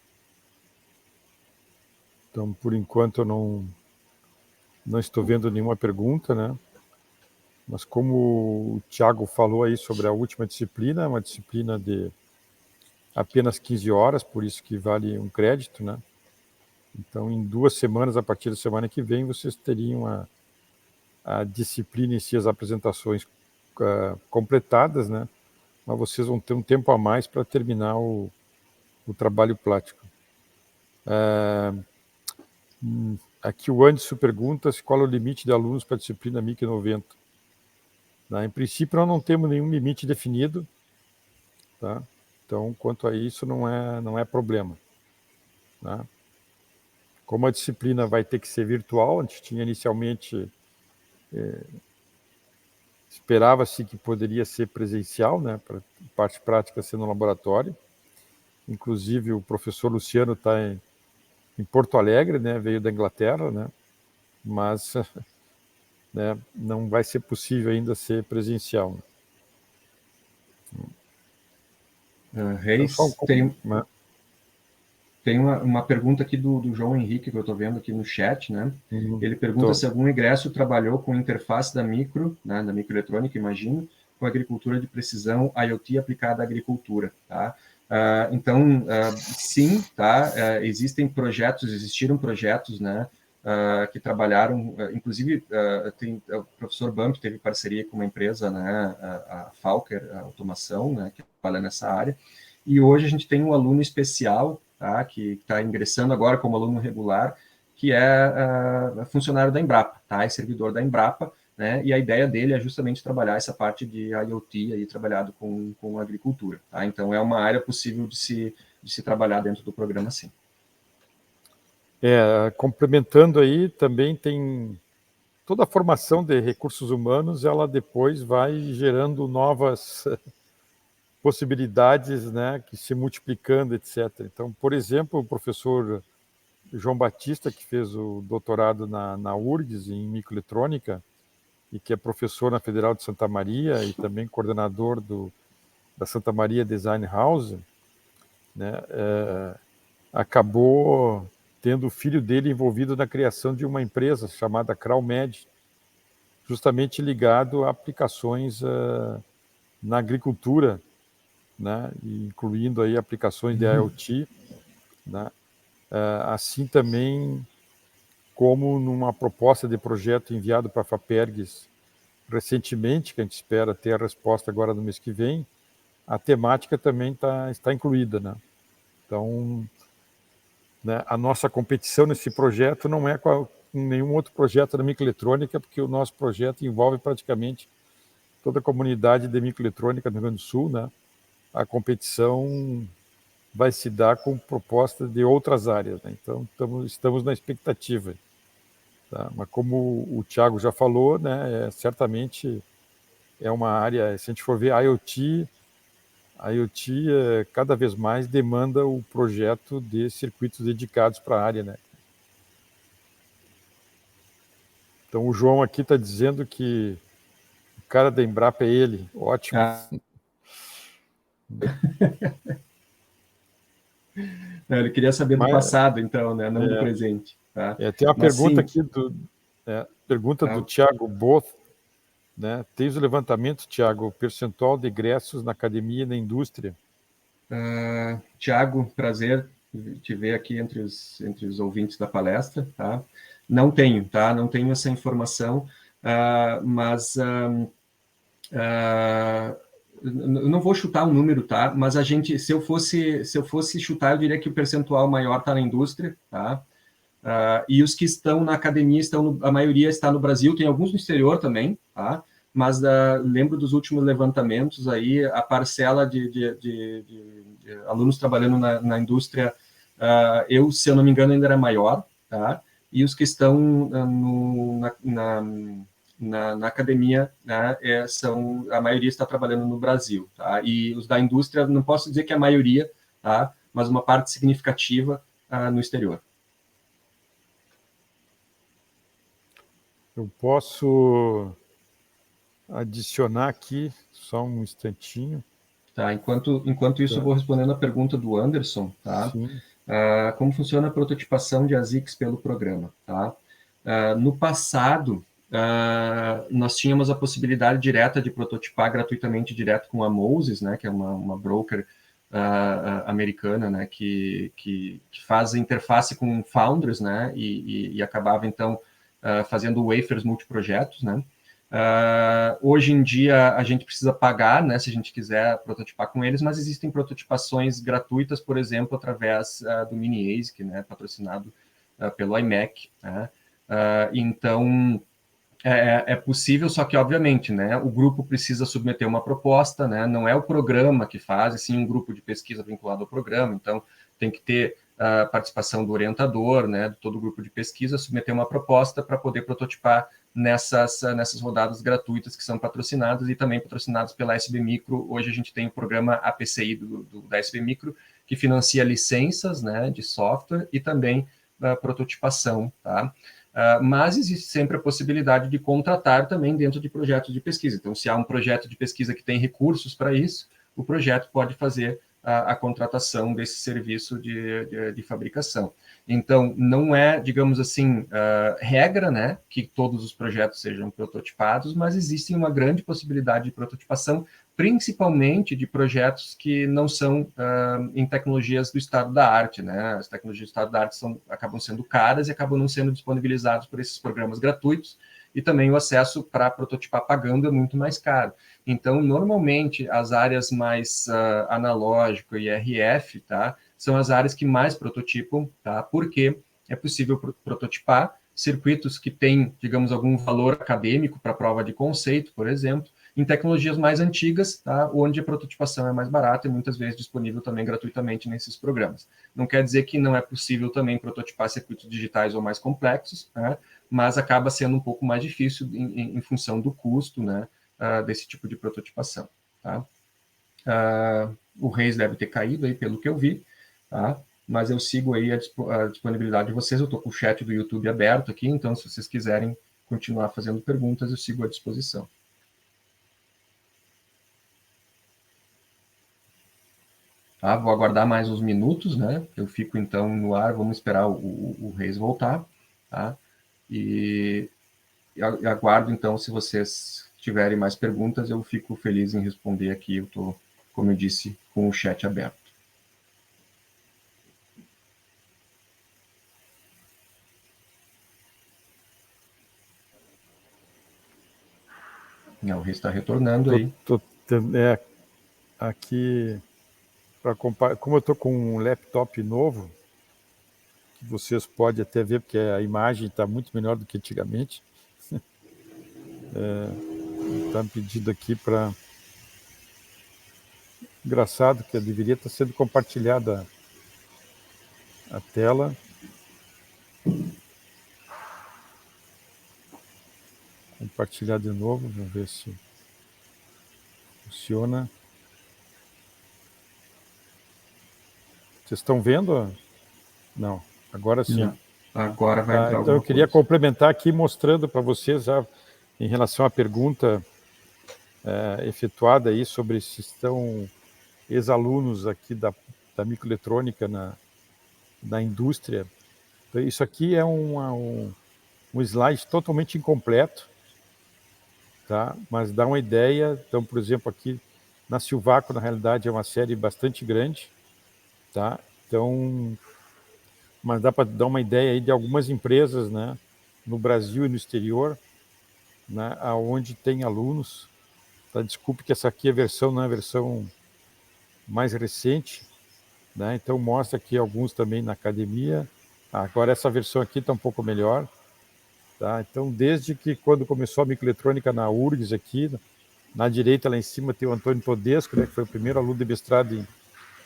Então, por enquanto, eu não estou vendo nenhuma pergunta, né? Mas como o Thiago falou aí sobre a última disciplina, é uma disciplina de apenas 15 horas, por isso que vale um crédito, né? Então, em 2 semanas, a partir da semana que vem, vocês teriam a disciplina em si, as apresentações completadas, né? Mas vocês vão ter um tempo a mais para terminar o trabalho prático. Aqui o Anderson pergunta qual é o limite de alunos para a disciplina MIC 90. Em princípio, nós não temos nenhum limite definido, tá? Então, quanto a isso, não é problema. Tá? Como a disciplina vai ter que ser virtual, a gente tinha inicialmente esperava-se que poderia ser presencial, né, para parte prática ser no laboratório. Inclusive, o professor Luciano está em Porto Alegre, né, veio da Inglaterra, né, mas né, não vai ser possível ainda ser presencial. Reis, então, tem uma pergunta aqui do João Henrique, que eu estou vendo aqui no chat, né? Ele pergunta se algum egresso trabalhou com interface da né, da microeletrônica, imagino, com agricultura de precisão, IoT aplicada à agricultura, tá? Então, sim, tá? Existiram projetos, né, que trabalharam, inclusive, o professor Bump teve parceria com uma empresa, né, a Falker Automação, né, que trabalha nessa área, e hoje a gente tem um aluno especial, tá, que está ingressando agora como aluno regular, que é funcionário da Embrapa, tá, é servidor da Embrapa, né, e a ideia dele é justamente trabalhar essa parte de IoT aí, trabalhado com agricultura, tá? Então é uma área possível de se trabalhar dentro do programa, sim. Complementando aí, também tem toda a formação de recursos humanos, ela depois vai gerando novas possibilidades, né, que se multiplicando, etc. Então, por exemplo, o professor João Batista, que fez o doutorado na URGS em microeletrônica e que é professor na Federal de Santa Maria e também coordenador da Santa Maria Design House, né, acabou tendo o filho dele envolvido na criação de uma empresa chamada CrowMed, justamente ligado a aplicações na agricultura, né, incluindo aí aplicações de IoT, né, assim também como numa proposta de projeto enviado para a FAPERGS recentemente, que a gente espera ter a resposta agora no mês que vem, a temática também está incluída, né? Então, né, a nossa competição nesse projeto não é com nenhum outro projeto da microeletrônica, porque o nosso projeto envolve praticamente toda a comunidade de microeletrônica do Rio Grande do Sul, né? A competição vai se dar com proposta de outras áreas, né? Então, estamos na expectativa. Tá? Mas como o Thiago já falou, né, certamente é uma área, se a gente for ver IoT cada vez mais demanda o projeto de circuitos dedicados para a área, né? Então o João aqui está dizendo que o cara da Embrapa é ele, ótimo. Ele queria saber do passado, então, né? Não do presente. Tá? Tem uma pergunta sim, aqui do Thiago Both, né? Tens o levantamento, Thiago, o percentual de egressos na academia e na indústria? Thiago, prazer te ver aqui entre os ouvintes da palestra, tá? Não tenho, tá? Não tenho essa informação, mas não vou chutar um número, tá? Mas se eu fosse chutar, eu diria que o percentual maior está na indústria, tá? E os que estão na academia a maioria está no Brasil, tem alguns no exterior também, tá? Mas lembro dos últimos levantamentos aí, a parcela de alunos trabalhando na indústria, se eu não me engano, ainda era maior, tá? E os que estão na academia, né, a maioria está trabalhando no Brasil, tá? E os da indústria, não posso dizer que a maioria, tá? Mas uma parte significativa no exterior. Eu posso adicionar aqui, só um instantinho. Tá, enquanto isso, eu vou respondendo a pergunta do Anderson, tá? Como funciona a prototipação de ASICs pelo programa, tá? No passado, nós tínhamos a possibilidade direta de prototipar gratuitamente direto com a Moses, né, que é uma broker americana, né, que faz interface com founders, né, e acabava, então, fazendo wafers multiprojetos, né. Hoje em dia, a gente precisa pagar, né, se a gente quiser prototipar com eles, mas existem prototipações gratuitas, por exemplo, através do Mini ASIC, né, patrocinado pelo IMEC, né. Então, é possível, só que, obviamente, né, o grupo precisa submeter uma proposta, né, não é o programa que faz, e sim um grupo de pesquisa vinculado ao programa, então tem que ter a participação do orientador, né, de todo o grupo de pesquisa, submeter uma proposta para poder prototipar nessas rodadas gratuitas que são patrocinadas e também patrocinadas pela SB Micro. Hoje a gente tem o programa APCI da SB Micro, que financia licenças, né, de software e também prototipação, tá? Mas existe sempre a possibilidade de contratar também dentro de projetos de pesquisa. Então, se há um projeto de pesquisa que tem recursos para isso, o projeto pode fazer a contratação desse serviço de fabricação. Então, não é, digamos assim, regra, né, que todos os projetos sejam prototipados, mas existe uma grande possibilidade de prototipação, principalmente de projetos que não são em tecnologias do estado da arte, né? As tecnologias do estado da arte acabam sendo caras e acabam não sendo disponibilizadas por esses programas gratuitos, e também o acesso para prototipar pagando é muito mais caro. Então, normalmente, as áreas mais analógico e RF, tá, são as áreas que mais prototipam, tá, porque é possível prototipar circuitos que têm, digamos, algum valor acadêmico para prova de conceito, por exemplo, em tecnologias mais antigas, tá, onde a prototipação é mais barata e muitas vezes disponível também gratuitamente nesses programas. Não quer dizer que não é possível também prototipar circuitos digitais ou mais complexos, né, mas acaba sendo um pouco mais difícil em função do custo, né, desse tipo de prototipação. Tá? O Reis deve ter caído aí, pelo que eu vi, tá? Mas eu sigo aí a disponibilidade de vocês. Eu estou com o chat do YouTube aberto aqui, então se vocês quiserem continuar fazendo perguntas, eu sigo à disposição. Tá? Vou aguardar mais uns minutos, né? Eu fico então no ar, vamos esperar o Reis voltar, tá? E aguardo então, se vocês tiverem mais perguntas, eu fico feliz em responder aqui. Eu estou, como eu disse, com o chat aberto. O Reis está retornando aí. Aqui, como eu estou com um laptop novo, que vocês podem até ver, porque a imagem está muito melhor do que antigamente. Está me pedindo aqui para Engraçado que deveria estar sendo compartilhada a tela. Compartilhar de novo, vamos ver se funciona. Vocês estão vendo? Não, agora sim. Não. Agora vai entrar então eu queria coisa. complementar aqui mostrando para vocês já em relação à pergunta efetuada aí sobre se estão ex-alunos aqui da microeletrônica na indústria. Então, isso aqui é um slide totalmente incompleto, tá? Mas dá uma ideia. Então, por exemplo, aqui na Silvaco, na realidade, é uma série bastante grande, tá? Então, mas dá para dar uma ideia aí de algumas empresas, né, no Brasil e no exterior, né, aonde tem alunos. Tá? Desculpe que essa aqui não é a versão mais recente, né? Então mostra aqui alguns também na academia. Agora essa versão aqui está um pouco melhor. Tá? Então, desde que quando começou a microeletrônica na URGS aqui, na direita lá em cima tem o Antônio Todesco, né, que foi o primeiro aluno de mestrado em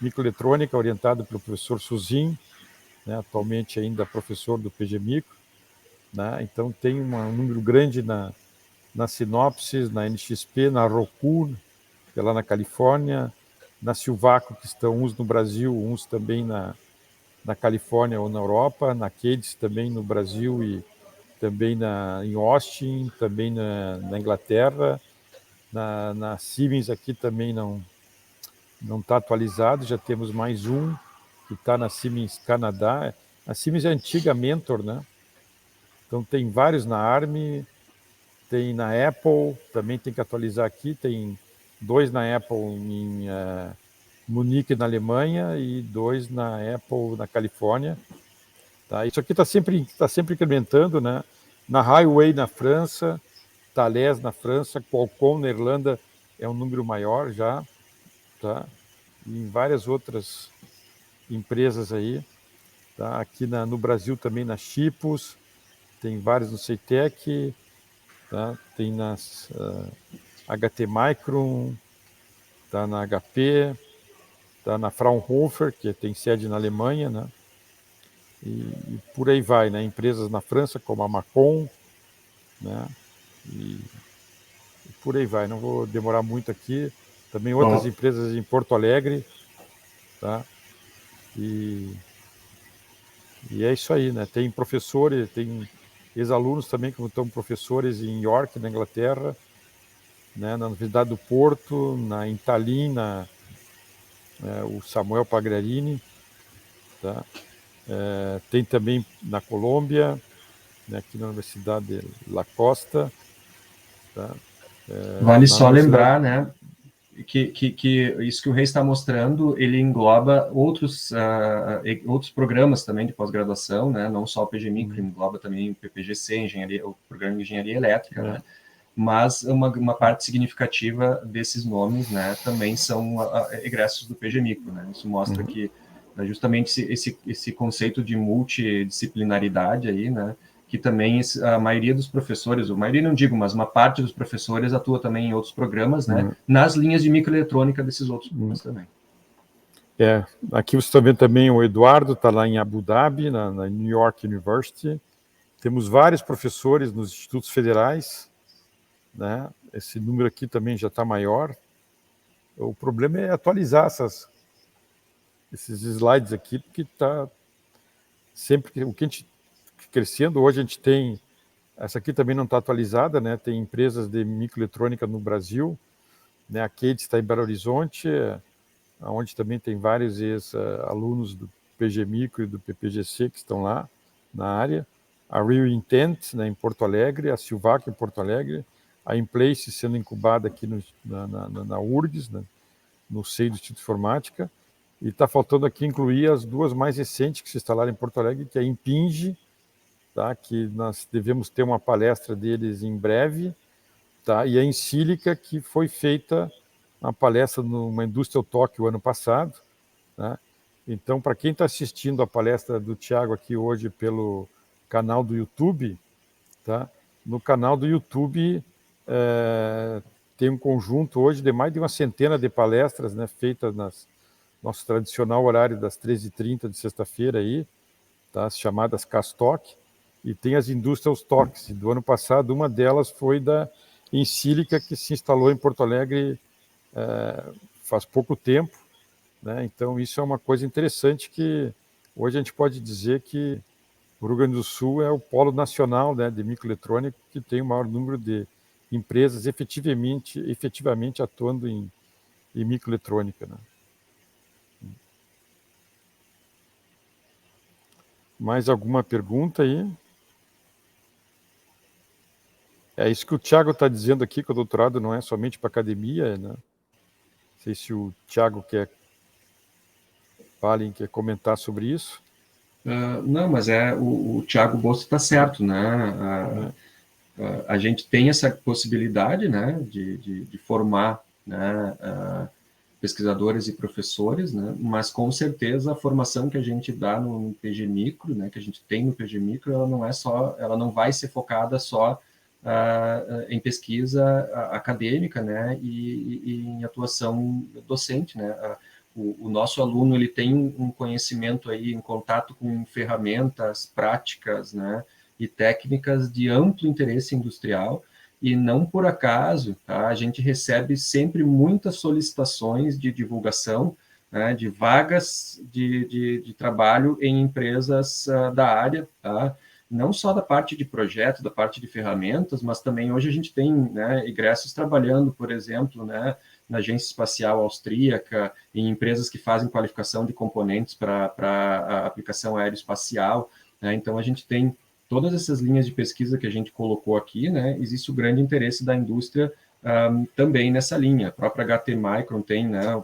microeletrônica, orientado pelo professor Suzin, né, atualmente ainda professor do PG Micro. Né? Então tem um número grande na Synopsys, na NXP, na Roku, que é lá na Califórnia, na Silvaco, que estão uns no Brasil, uns também na Califórnia ou na Europa, na Cadence também no Brasil e também em Austin, também na Inglaterra, na Siemens aqui também não está atualizado, já temos mais um que está na Siemens Canadá. A Siemens é a antiga Mentor, né? Então tem vários na ARM, tem na Apple, também tem que atualizar aqui, tem 2 na Apple em Munique, na Alemanha, e 2 na Apple, na Califórnia. Tá? Isso aqui está sempre incrementando, né? Na Highway, na França, Thales, na França, Qualcomm, na Irlanda, é um número maior já, tá? E em várias outras empresas aí. Tá? Aqui no Brasil também, na Chipos, tem vários no Ceitec, tá? Tem nas HT Micron, tá na HP, tá na Fraunhofer, que tem sede na Alemanha, né? E por aí vai, né? Empresas na França, como a Macon, né? E por aí vai. Não vou demorar muito aqui. Também outras empresas em Porto Alegre, tá? E é isso aí, né? Tem professores, tem ex-alunos também que estão professores em York, na Inglaterra, né? Na Universidade do Porto, em Tallinn, o Samuel Pagrarini, tá? Tem também na Colômbia, né? Aqui na Universidade de La Costa, tá? Vale Na só Universidade... lembrar, né, que isso que o Rei está mostrando, ele engloba outros programas também de pós-graduação, né, não só o PG Micro, engloba também o PPGC, o Programa de Engenharia Elétrica, né, mas uma parte significativa desses nomes, né, também são egressos do PG Micro, né, isso mostra que justamente esse conceito de multidisciplinaridade aí, né, que também a maioria dos professores, a maioria não digo, mas uma parte dos professores atua também em outros programas, né, nas linhas de microeletrônica desses outros programas também. Aqui você está vendo também o Eduardo, está lá em Abu Dhabi, na New York University. Temos vários professores nos institutos federais, né? Esse número aqui também já está maior. O problema é atualizar esses slides aqui, porque está sempre o que a gente crescendo. Hoje a gente tem, essa aqui também não está atualizada, né? Tem empresas de microeletrônica no Brasil, né? A Cadence está em Belo Horizonte, onde também tem vários alunos do PG Micro e do PPGC que estão lá na área. A Real Intent, né, em Porto Alegre, a Silvaco em Porto Alegre, a Inplace sendo incubada aqui na URGS, né, no seio do Instituto de Informática, e está faltando aqui incluir as duas mais recentes que se instalaram em Porto Alegre, que é a Impinge, tá, que nós devemos ter uma palestra deles em breve, tá, e a Insílica, que foi feita uma palestra numa Industrial Talk o ano passado, né? Então, para quem está assistindo a palestra do Thiago aqui hoje pelo canal do YouTube, tá? No canal do YouTube tem um conjunto hoje de mais de uma centena de palestras, né, feitas nosso tradicional horário das 13h30 de sexta-feira aí, tá, as chamadas Castoc, e tem as Industrial Talks. Do ano passado, uma delas foi da Ensílica, que se instalou em Porto Alegre faz pouco tempo, né? Então isso é uma coisa interessante que hoje a gente pode dizer que o Rio Grande do Sul é o polo nacional, né, de microeletrônica que tem o maior número de empresas efetivamente atuando em microeletrônica, né? Mais alguma pergunta aí? É isso que o Thiago está dizendo aqui, que o doutorado não é somente para academia, né? Não sei se o Thiago quer comentar sobre isso. Não, mas o Thiago Bosso está certo, né? A gente tem essa possibilidade, né, de formar, né, pesquisadores e professores, né, mas com certeza a formação que a gente dá no PG Micro, né, que a gente tem no PG Micro, ela não vai ser focada só em pesquisa acadêmica, né, e em atuação docente, né. O nosso aluno ele tem um conhecimento aí em contato com ferramentas práticas, né, e técnicas de amplo interesse industrial, e não por acaso, tá? A gente recebe sempre muitas solicitações de divulgação, né, de vagas de trabalho em empresas da área, tá? Não só da parte de projeto, da parte de ferramentas, mas também hoje a gente tem, né, egressos trabalhando, por exemplo, né, na Agência Espacial Austríaca, em empresas que fazem qualificação de componentes para a aplicação aeroespacial, né? Então a gente tem todas essas linhas de pesquisa que a gente colocou aqui, né, existe o grande interesse da indústria também nessa linha. A própria HT Micron tem, né,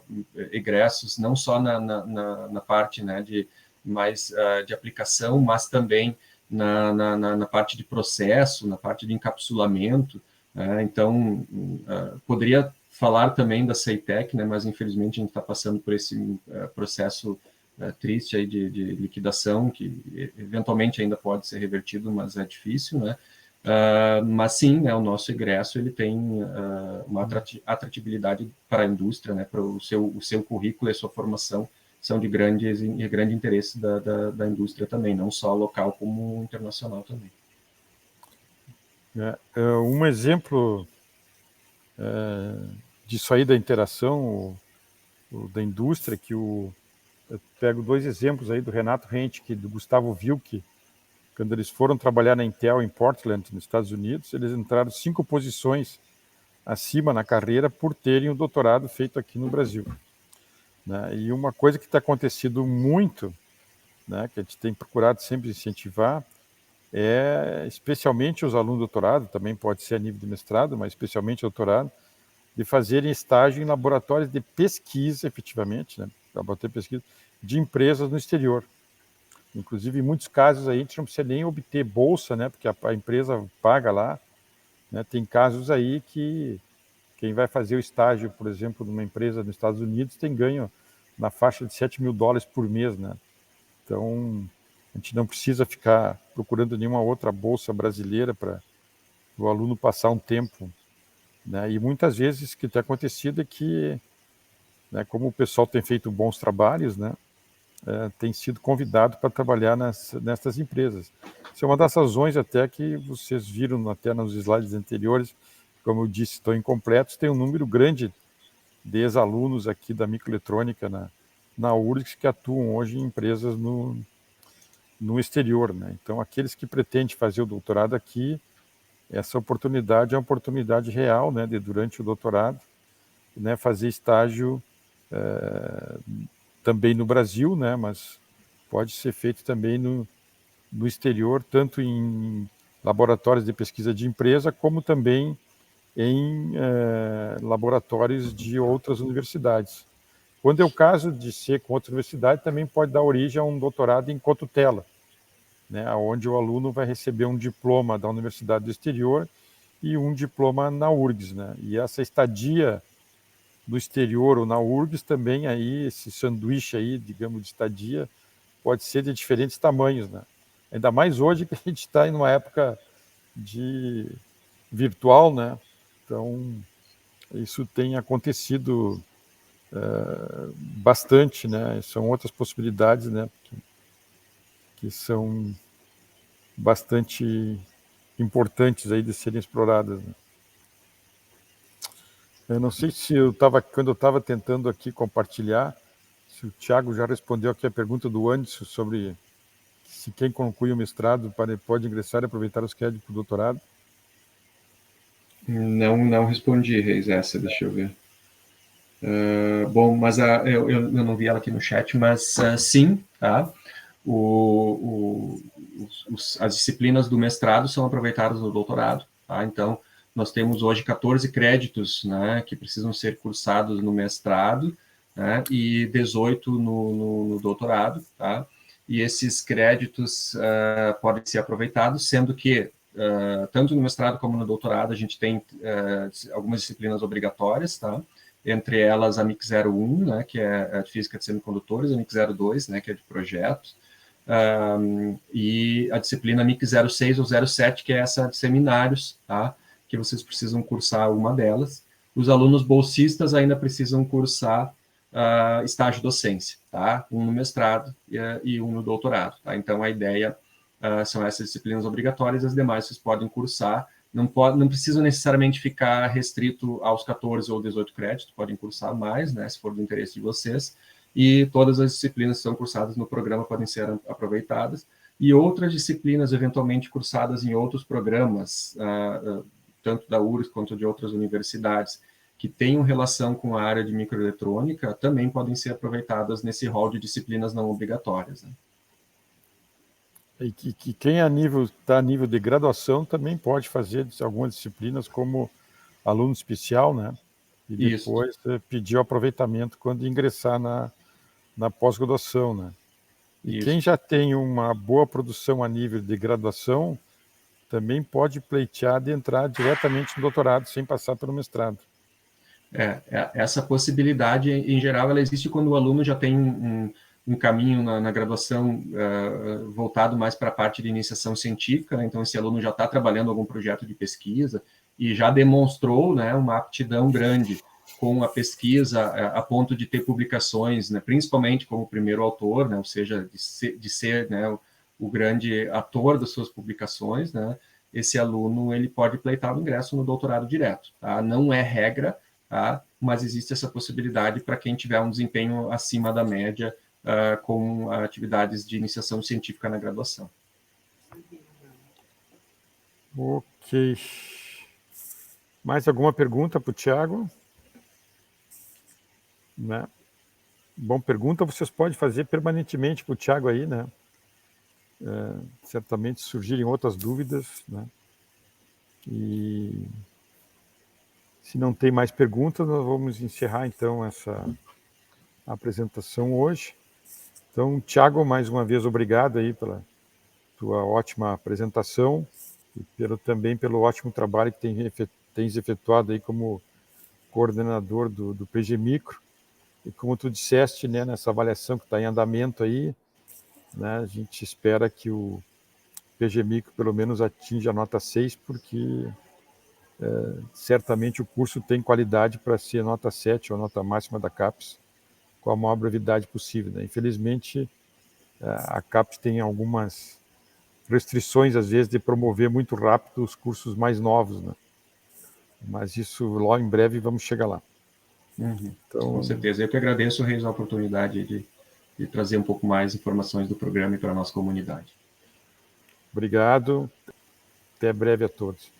egressos não só na parte, né, de mais de aplicação, mas também na parte de processo, na parte de encapsulamento. Então, poderia falar também da Ceitec, né, mas infelizmente a gente está passando por esse processo triste aí de liquidação, que eventualmente ainda pode ser revertido, mas é difícil, né? Mas sim, né, o nosso egresso ele tem uma atratividade para a indústria, né, para o seu currículo e a sua formação são de grande interesse da indústria também, não só local como internacional também. Um exemplo disso aí da interação da indústria, que eu pego dois exemplos aí do Renato Rentke e do Gustavo Wilke. Quando eles foram trabalhar na Intel em Portland, nos Estados Unidos, eles entraram 5 posições acima na carreira por terem o doutorado feito aqui no Brasil, né? E uma coisa que está acontecendo muito, né, que a gente tem procurado sempre incentivar, especialmente os alunos de doutorado, também pode ser a nível de mestrado, mas especialmente doutorado, de fazerem estágio em laboratórios de pesquisa, efetivamente, né, laboratório de pesquisa de empresas no exterior. Inclusive, em muitos casos aí, a gente não precisa nem obter bolsa, né, porque a empresa paga lá, né. Tem casos aí que quem vai fazer o estágio, por exemplo, numa empresa nos Estados Unidos tem ganho na faixa de $7.000 por mês, né. Então, a gente não precisa ficar procurando nenhuma outra bolsa brasileira para o aluno passar um tempo, né. E muitas vezes o que tem acontecido é que, né, como o pessoal tem feito bons trabalhos, né, tem sido convidado para trabalhar nessas empresas. Isso é uma das razões até que vocês viram até nos slides anteriores, como eu disse, estão incompletos, tem um número grande de ex-alunos aqui da microeletrônica na URGS que atuam hoje em empresas no exterior, né? Então, aqueles que pretendem fazer o doutorado aqui, essa oportunidade é uma oportunidade real, né, de durante o doutorado, né, fazer estágio também no Brasil, né, mas pode ser feito também no exterior, tanto em laboratórios de pesquisa de empresa, como também em laboratórios de outras universidades. Quando é o caso de ser com outra universidade, também pode dar origem a um doutorado em cotutela, né, onde o aluno vai receber um diploma da universidade do exterior e um diploma na URGS, né? E essa estadia no exterior ou na URGS também aí, esse sanduíche aí, digamos, de estadia, pode ser de diferentes tamanhos, né? Ainda mais hoje que a gente está em uma época de virtual, né? Então, isso tem acontecido bastante, né? São outras possibilidades, né? Que são bastante importantes aí de serem exploradas, né? Eu não sei se quando eu estava tentando aqui compartilhar, se o Thiago já respondeu aqui a pergunta do Anderson sobre se quem conclui o mestrado pode ingressar e aproveitar os créditos para o doutorado. Não respondi, Reis, essa, deixa eu ver. Bom, mas eu não vi ela aqui no chat, mas sim, tá? As disciplinas do mestrado são aproveitadas no doutorado, tá? Então, nós temos hoje 14 créditos, né, que precisam ser cursados no mestrado, né, e 18 no doutorado, tá? E esses créditos podem ser aproveitados, sendo que tanto no mestrado como no doutorado a gente tem algumas disciplinas obrigatórias, tá? Entre elas a MIC 01, né, que é a de Física de Semicondutores, a MIC 02, né, que é de projetos, e a disciplina MIC 06 ou 07, que é essa de seminários, tá, que vocês precisam cursar uma delas. Os alunos bolsistas ainda precisam cursar estágio docência, tá? Um no mestrado e um no doutorado, tá? Então, a ideia são essas disciplinas obrigatórias, as demais vocês podem cursar. Não precisam necessariamente ficar restrito aos 14 ou 18 créditos, podem cursar mais, né, se for do interesse de vocês, e todas as disciplinas que são cursadas no programa podem ser aproveitadas, e outras disciplinas eventualmente cursadas em outros programas, tanto da URGS quanto de outras universidades, que tenham relação com a área de microeletrônica, também podem ser aproveitadas nesse rol de disciplinas não obrigatórias, né? E que quem está a nível de graduação também pode fazer algumas disciplinas como aluno especial, né? E depois pedir o aproveitamento quando ingressar na pós-graduação, né? E quem já tem uma boa produção a nível de graduação também pode pleitear de entrar diretamente no doutorado sem passar pelo mestrado. Essa possibilidade, em geral, ela existe quando o aluno já tem um caminho na graduação voltado mais para a parte de iniciação científica, né? Então esse aluno já está trabalhando algum projeto de pesquisa e já demonstrou, né, uma aptidão grande com a pesquisa a ponto de ter publicações, né, principalmente como primeiro autor, né, ou seja, de ser né, o grande ator das suas publicações, né? Esse aluno ele pode pleitar o ingresso no doutorado direto, tá? Não é regra, tá? Mas existe essa possibilidade para quem tiver um desempenho acima da média com atividades de iniciação científica na graduação. Ok. Mais alguma pergunta para o Thiago? Né? Bom, pergunta vocês podem fazer permanentemente para o Thiago aí, né? Certamente surgirem outras dúvidas, né? E se não tem mais perguntas, nós vamos encerrar então essa apresentação hoje. Então, Thiago, mais uma vez, obrigado aí pela tua ótima apresentação e também pelo ótimo trabalho que tens efetuado aí como coordenador do PG Micro. E como tu disseste, né, nessa avaliação que está em andamento aí, né, a gente espera que o PG Micro pelo menos atinja a nota 6, porque certamente o curso tem qualidade para ser nota 7 ou nota máxima da CAPES, com a maior brevidade possível, né? Infelizmente, a CAPES tem algumas restrições, às vezes, de promover muito rápido os cursos mais novos, né? Mas isso, logo em breve, vamos chegar lá. Então, com certeza. Eu que agradeço, Reis, a oportunidade de trazer um pouco mais informações do programa para a nossa comunidade. Obrigado. Até breve a todos.